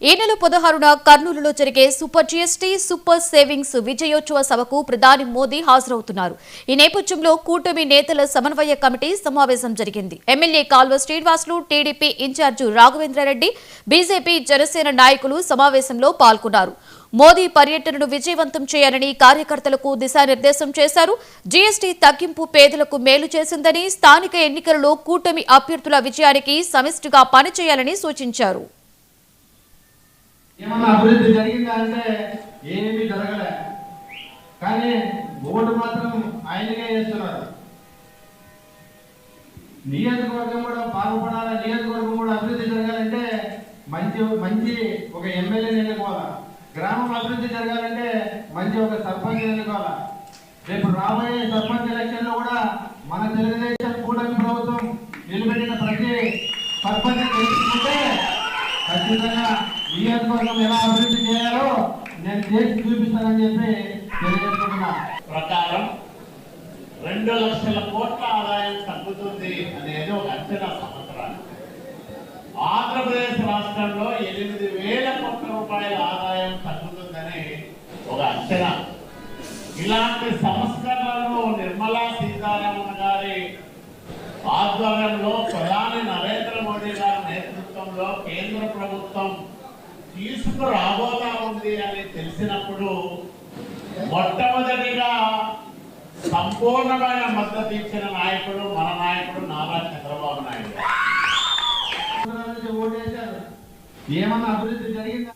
ఈ నెల 16న కర్నూలులో జరిగే సూపర్ జీఎస్టీ సూపర్ సేవింగ్స్ విజయోత్సవ సభకు ప్రధాని మోదీ హాజరవుతున్నారు. ఈ నేపథ్యంలో కూటమి నేతల సమన్వయ కమిటీ సమావేశం జరిగింది. MLA Kalva Srinivasulu, TDP incharge Raghavendra Reddy, BJP, Janasena నాయకులు సమావేశంలో పాల్గొన్నారు. మోదీ పర్యటనను విజయవంతం చేయాలని కార్యకర్తలకు దిశానిర్దేశం చేశారు. జీఎస్టీ తగ్గింపు పేదలకు మేలు చేసిందని, స్థానిక ఎన్నికలలో కూటమి అభ్యర్థుల విజయానికి సమిష్టిగా పనిచేయాలని సూచించారు. ఏమన్నా అభివృద్ధి జరిగిందా అంటే ఏమీ జరగలే, కానీ ఓటు మాత్రం ఆయనకే చేస్తున్నారు. నియోజకవర్గం కూడా బాగుపడాలి, నియోజకవర్గం కూడా అభివృద్ధి జరగాలంటే మంచి ఒక ఎమ్మెల్యేని ఎన్నుకోవాలా, గ్రామం అభివృద్ధి జరగాలంటే మంచి ఒక సర్పంచ్ ఎన్నుకోవాలా. రేపు రాబోయే సర్పంచ్ ఎలక్షన్ లో కూడా మన తెలుగుదేశం కూటమి ప్రభుత్వం నిలబెట్టిన ప్రతి సర్పంచ్ తెలుసుకుంటే ఖచ్చితంగా నియోజకవర్గం ఎలా అభివృద్ధి చేయాలో నేను చేసి చూపిస్తానని చెప్పి తెలియజేస్తున్నా. ప్రకారం 2 లక్షల కోట్ల ఆదాయం తగ్గుతుంది అనేది ఒక అంచనా సంవత్సరానికి. ఆంధ్రప్రదేశ్ రాష్ట్రంలో 8,000 కోట్ల రూపాయల ఆదాయం తగ్గుతుందని ఒక అంచనా. ఇలాంటి సంస్కరణలను నిర్మలా సీతారామన్ గారి ఆధ్వర్యంలో ప్రధాని నరేంద్ర మోడీ గారి నేతృత్వంలో కేంద్ర ప్రభుత్వం తీసుకురాబోతా ఉంది అని తెలిసినప్పుడు మొట్టమొదటిగా సంపూర్ణమైన మద్దతు ఇచ్చిన నాయకుడు మన నాయకుడు నారా చంద్రబాబు నాయుడు. ఏమన్నా అభివృద్ధి జరిగిందా?